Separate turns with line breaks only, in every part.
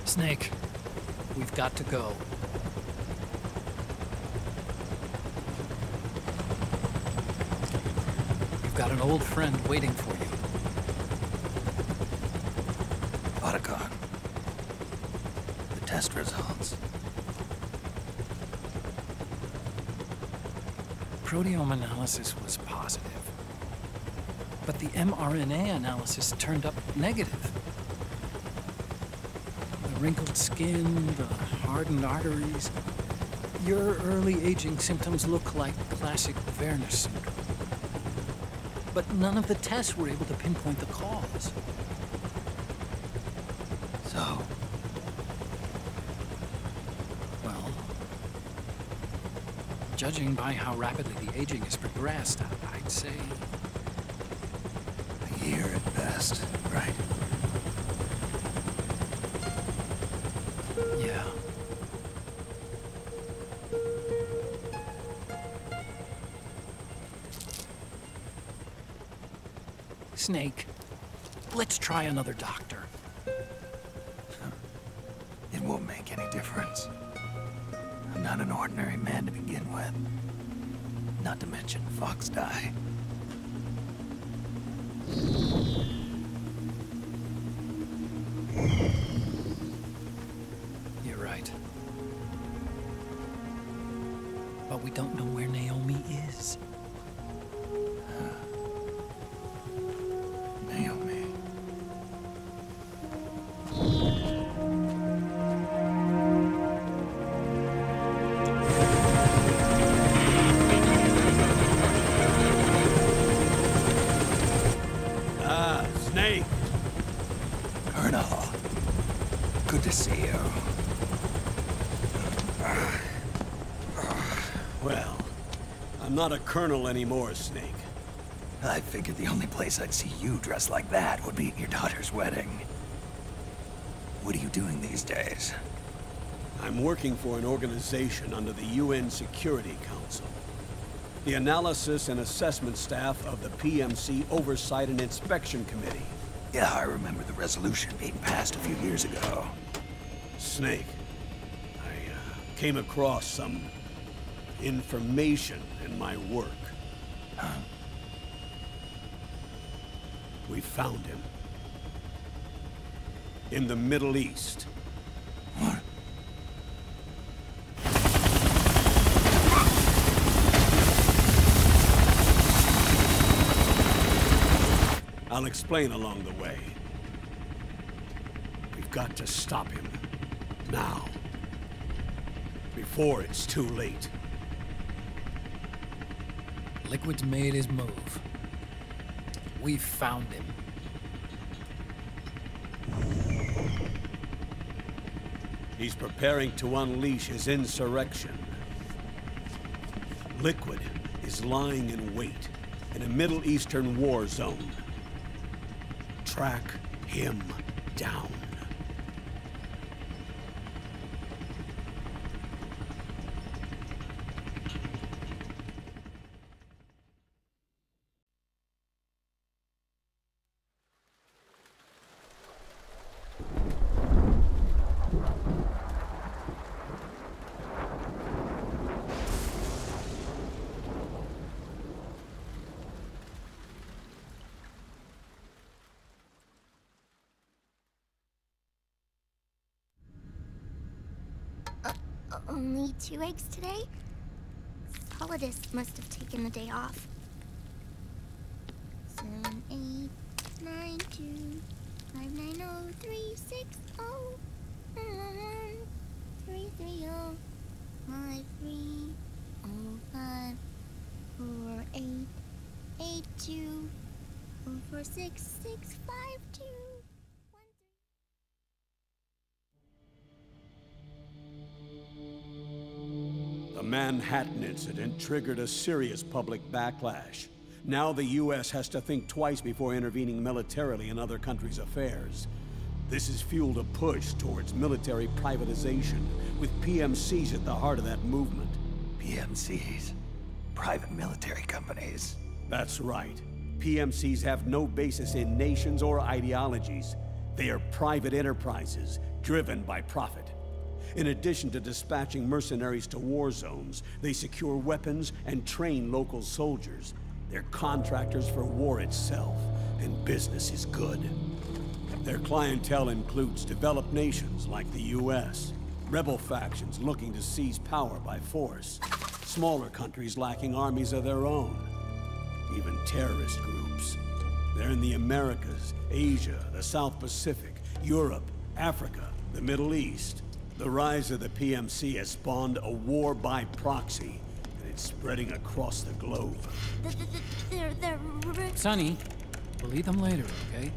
Snake, we've got to go. You've got an old friend waiting for you.
Otacon. The test results.
Proteome analysis was positive, but the mRNA analysis turned up negative. The wrinkled skin, the hardened arteries. Your early aging symptoms look like classic Werner syndrome. But none of the tests were able to pinpoint the cause.
So,
Judging by how rapidly the aging has progressed, I'd say...
A year at best, right?
Yeah. Snake, let's try another doctor.
It won't make any difference. I'm not an ordinary man to begin with. Not to mention Fox die.
You're right. But we don't know where Naomi is.
Naomi.
Snake!
Colonel. Good to see you.
Well, I'm not a colonel anymore, Snake.
I figured the only place I'd see you dressed like that would be at your daughter's wedding. What are you doing these days?
I'm working for an organization under the UN Security Council. The Analysis and Assessment Staff of the PMC Oversight and Inspection Committee.
Yeah, I remember the resolution being passed a few years ago.
Snake, I came across some information in my work.
Huh?
We found him. In the Middle East.
What?
I'll explain along the way. We've got to stop him. Now. Before it's too late.
Liquid's made his move. We found him.
He's preparing to unleash his insurrection. Liquid is lying in wait in a Middle Eastern war zone. Track him down.
Only 2 eggs today? Solidus must have taken the day off. 7, 8, 9, 2, 5, 9, 0, 3, 6, 0, 3, 3, 0, 5, 3, 0, 5, 4, 8, 8, 2, 4, 4, 6, 6, 5, 2.
The Manhattan incident triggered a serious public backlash. Now the U.S. has to think twice before intervening militarily in other countries' affairs. This has fueled a push towards military privatization, with PMCs at the heart of that movement.
PMCs? Private military companies?
That's right. PMCs have no basis in nations or ideologies. They are private enterprises, driven by profit. In addition to dispatching mercenaries to war zones, they secure weapons and train local soldiers. They're contractors for war itself, and business is good. Their clientele includes developed nations like the US, rebel factions looking to seize power by force, smaller countries lacking armies of their own, even terrorist groups. They're in the Americas, Asia, the South Pacific, Europe, Africa, the Middle East. The rise of the PMC has spawned a war by proxy, and it's spreading across the globe.
They're...
Sonny, we'll eat them later, okay?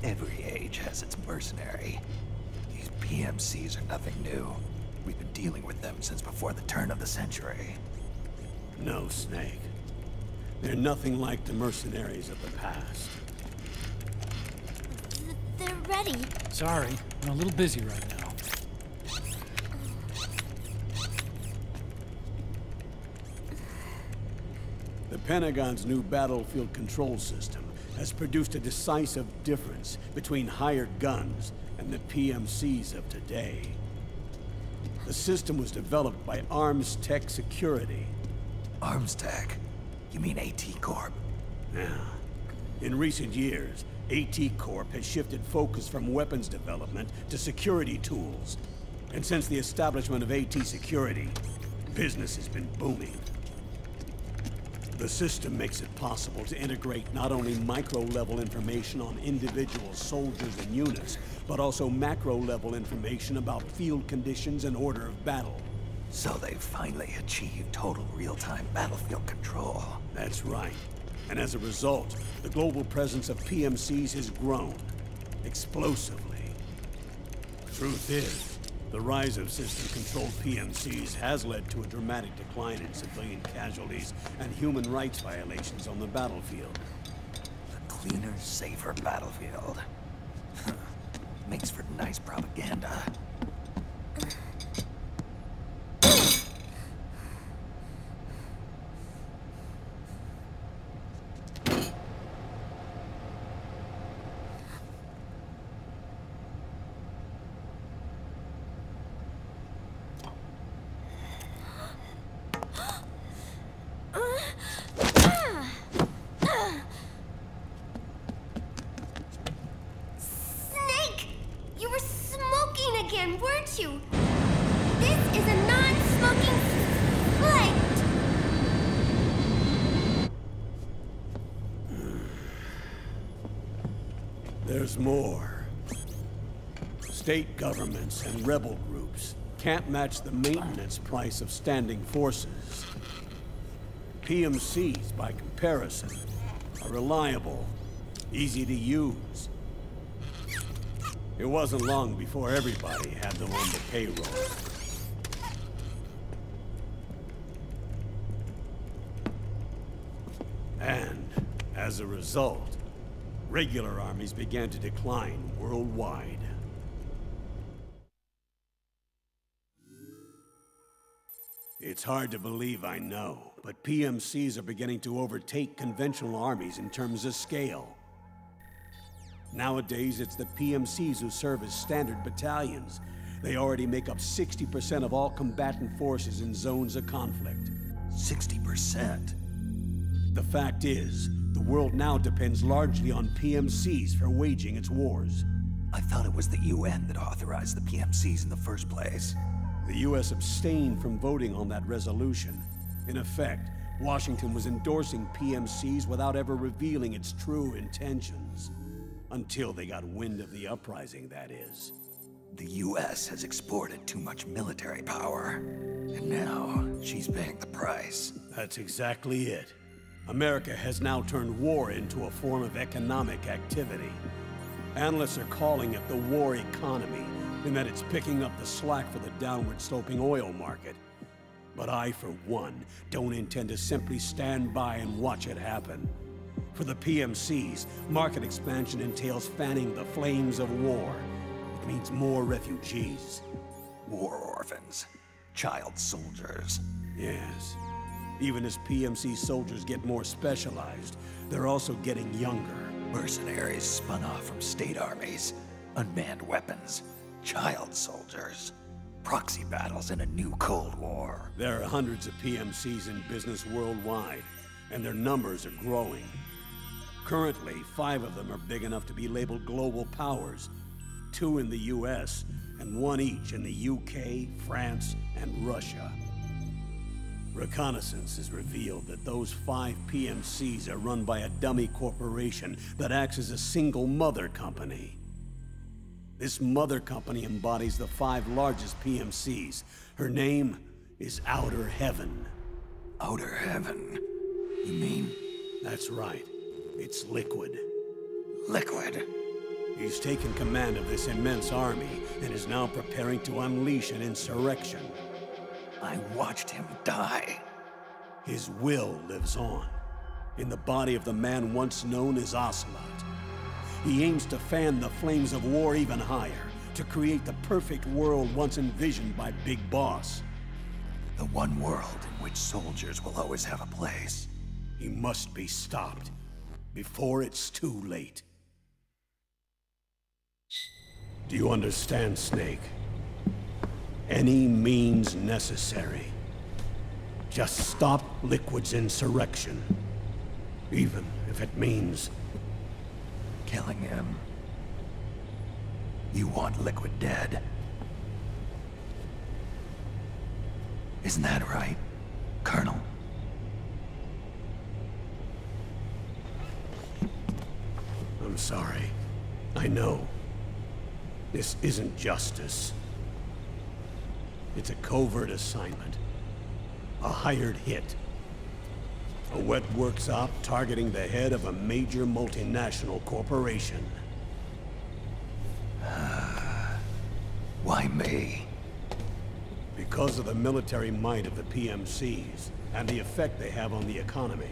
Every age has its mercenary. These PMCs are nothing new. We've been dealing with them since before the turn of the century.
No, Snake. They're nothing like the mercenaries of the past.
They're ready.
Sorry, I'm a little busy right now.
The Pentagon's new battlefield control system has produced a decisive difference between hired guns and the PMCs of today. The system was developed by Arms Tech Security.
Arms Tech? You mean AT Corp?
Yeah. In recent years, AT Corp has shifted focus from weapons development to security tools. And since the establishment of AT Security, business has been booming. The system makes it possible to integrate not only micro-level information on individual soldiers and units, but also macro-level information about field conditions and order of battle.
So they've finally achieved total real-time battlefield control.
That's right. And as a result, the global presence of PMCs has grown explosively. Truth is, the rise of system-controlled PMCs has led to a dramatic decline in civilian casualties and human rights violations on the battlefield.
A cleaner, safer battlefield. Makes for nice propaganda.
Snake! You were smoking again, weren't you? This is a non-smoking flight!
There's more. State governments and rebel groups can't match the maintenance price of standing forces. PMCs, by comparison, are reliable, easy to use. It wasn't long before everybody had them on the payroll. And, as a result, regular armies began to decline worldwide. It's hard to believe, I know, but PMCs are beginning to overtake conventional armies in terms of scale. Nowadays, it's the PMCs who serve as standard battalions. They already make up 60% of all combatant forces in zones of conflict.
60%?
The fact is, the world now depends largely on PMCs for waging its wars.
I thought it was the UN that authorized the PMCs in the first place.
The US abstained from voting on that resolution. In effect, Washington was endorsing PMCs without ever revealing its true intentions. Until they got wind of the uprising, that is.
The US has exported too much military power. And now, she's paying the price.
That's exactly it. America has now turned war into a form of economic activity. Analysts are calling it the war economy, in that it's picking up the slack for the downward-sloping oil market. But I, for one, don't intend to simply stand by and watch it happen. For the PMCs, market expansion entails fanning the flames of war. It means more refugees.
War orphans. Child soldiers.
Yes. Even as PMC soldiers get more specialized, they're also getting younger.
Mercenaries spun off from state armies. Unmanned weapons. Child soldiers. Proxy battles in a new Cold War.
There are hundreds of PMCs in business worldwide, and their numbers are growing. Currently, 5 of them are big enough to be labeled global powers. 2 in the US, and 1 each in the UK, France, and Russia. Reconnaissance has revealed that those 5 PMCs are run by a dummy corporation that acts as a single mother company. This mother company embodies the 5 largest PMCs. Her name is Outer Heaven.
Outer Heaven? You mean?
That's right. It's Liquid.
Liquid?
He's taken command of this immense army and is now preparing to unleash an insurrection.
I watched him die.
His will lives on, in the body of the man once known as Ocelot. He aims to fan the flames of war even higher, to create the perfect world once envisioned by Big Boss.
The one world in which soldiers will always have a place.
He must be stopped, before it's too late. Do you understand, Snake? Any means necessary. Just stop Liquid's insurrection. Even if it means
Killing him. You want Liquid dead. Isn't that right, Colonel?
I'm sorry. I know. This isn't justice. It's a covert assignment. A hired hit. A wet works op targeting the head of a major multinational corporation.
Why me?
Because of the military might of the PMCs and the effect they have on the economy.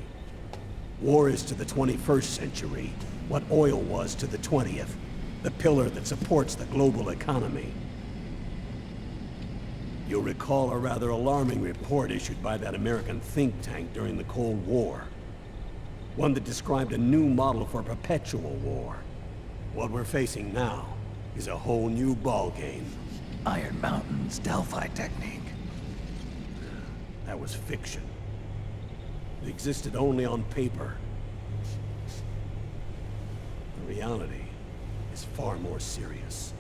War is to the 21st century what oil was to the 20th, the pillar that supports the global economy. You'll recall a rather alarming report issued by that American think tank during the Cold War. One that described a new model for perpetual war. What we're facing now is a whole new ballgame.
Iron Mountain's Delphi technique.
That was fiction. It existed only on paper. The reality is far more serious.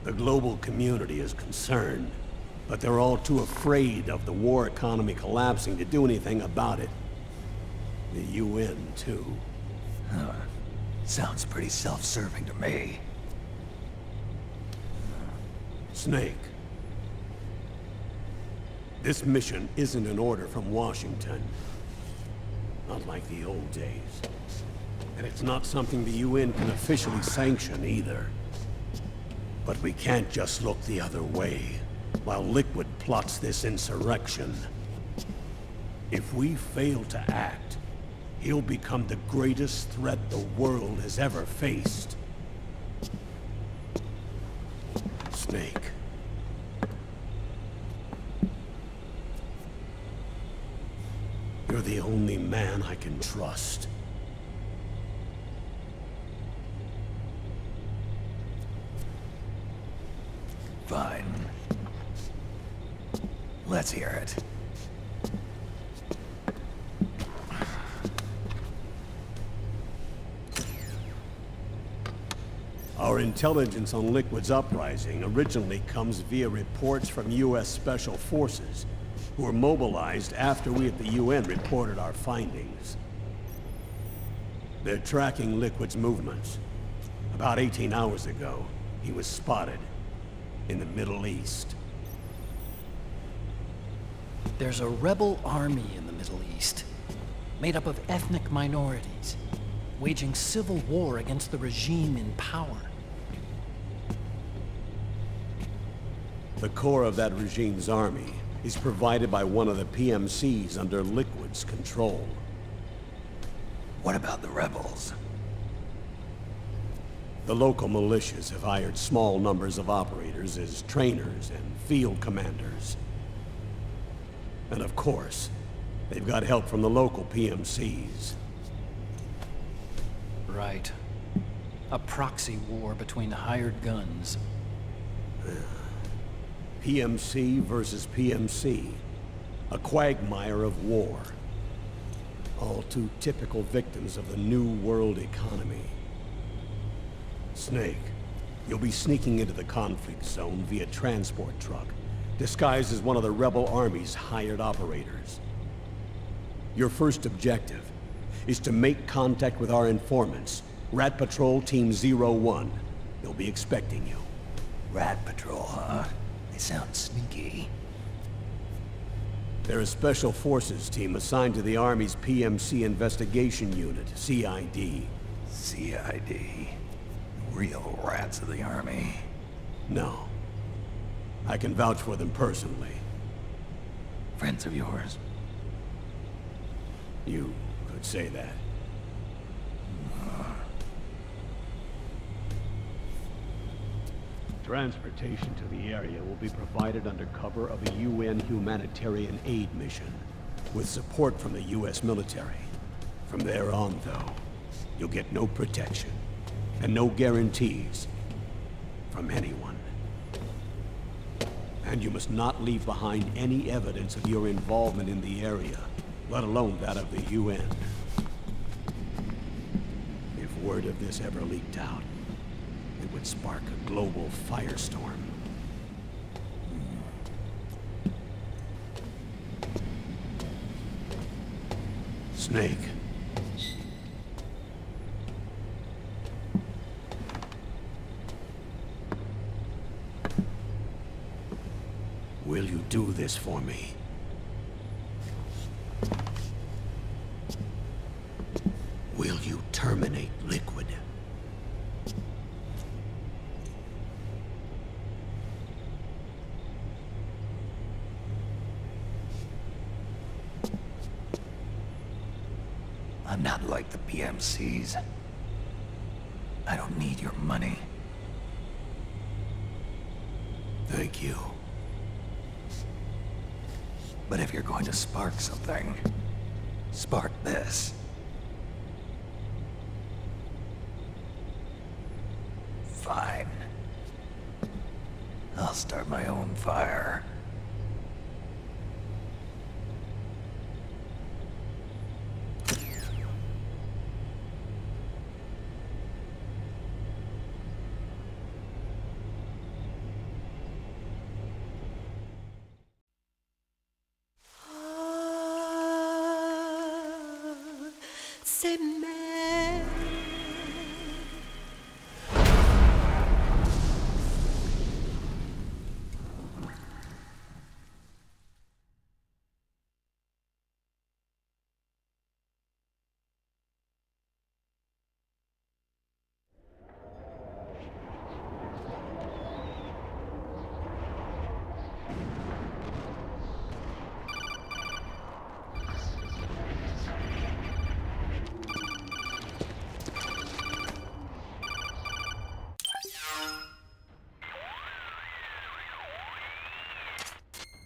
The global community is concerned, but they're all too afraid of the war economy collapsing to do anything about it. The UN, too.
Sounds pretty self-serving to me.
Snake. This mission isn't an order from Washington. Not like the old days. And it's not something the UN can officially sanction either. But we can't just look the other way, while Liquid plots this insurrection. If we fail to act, he'll become the greatest threat the world has ever faced. Snake. You're the only man I can trust.
Fine. Let's hear it.
Our intelligence on Liquid's uprising originally comes via reports from U.S. Special Forces, who were mobilized after we at the UN reported our findings. They're tracking Liquid's movements. About 18 hours ago, he was spotted in the Middle East.
There's a rebel army in the Middle East, made up of ethnic minorities, waging civil war against the regime in power.
The core of that regime's army is provided by one of the PMCs under Liquid's control.
What about the rebels?
The local militias have hired small numbers of operators as trainers and field commanders. And of course, they've got help from the local PMCs.
Right. A proxy war between hired guns.
PMC versus PMC. A quagmire of war. All too typical victims of the new world economy. Snake, you'll be sneaking into the conflict zone via transport truck, disguised as one of the rebel army's hired operators. Your first objective is to make contact with our informants, Rat Patrol Team 01. They'll be expecting you.
Rat Patrol, huh? They sound sneaky.
They're a special forces team assigned to the Army's PMC Investigation Unit, CID.
CID. Real rats of the army.
No. I can vouch for them personally.
Friends of yours?
You could say that. Transportation to the area will be provided under cover of a UN humanitarian aid mission, with support from the US military. From there on, though, you'll get no protection, and no guarantees from anyone. And you must not leave behind any evidence of your involvement in the area, let alone that of the UN. If word of this ever leaked out, it would spark a global firestorm. Snake. Will you do this for me? Will you terminate Liquid?
I'm not like the PMCs. I don't need your money.
Thank you.
But if you're going to spark something, spark this. Fine. I'll start my own fire.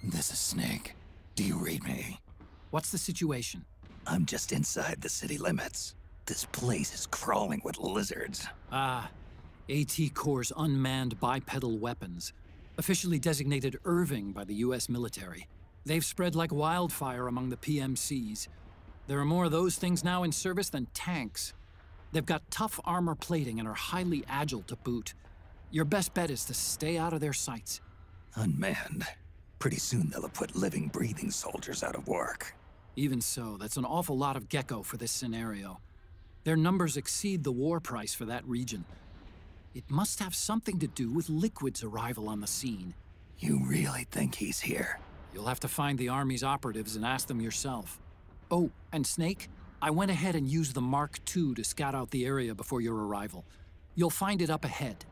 This is Snake. Do you read me?
What's the situation?
I'm just inside the city limits. This place is crawling with lizards.
Ah, AT Corps' unmanned bipedal weapons. Officially designated Irving by the US military. They've spread like wildfire among the PMCs. There are more of those things now in service than tanks. They've got tough armor plating and are highly agile to boot. Your best bet is to stay out of their sights.
Unmanned. Pretty soon they'll have put living, breathing soldiers out of work.
Even so, that's an awful lot of gecko for this scenario. Their numbers exceed the war price for that region. It must have something to do with Liquid's arrival on the scene.
You really think he's here?
You'll have to find the Army's operatives and ask them yourself. Oh, and Snake, I went ahead and used the Mark II to scout out the area before your arrival. You'll find it up ahead.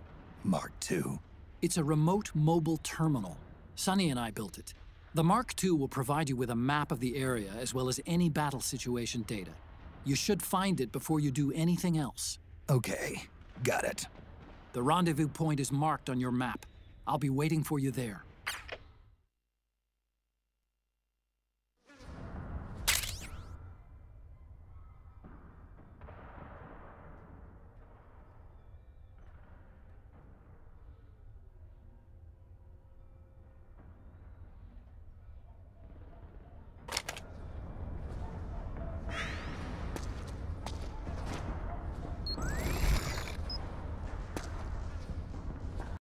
Mark II?
It's a remote mobile terminal. Sonny and I built it. The Mark II will provide you with a map of the area as well as any battle situation data. You should find it before you do anything else.
Okay, got it.
The rendezvous point is marked on your map. I'll be waiting for you there.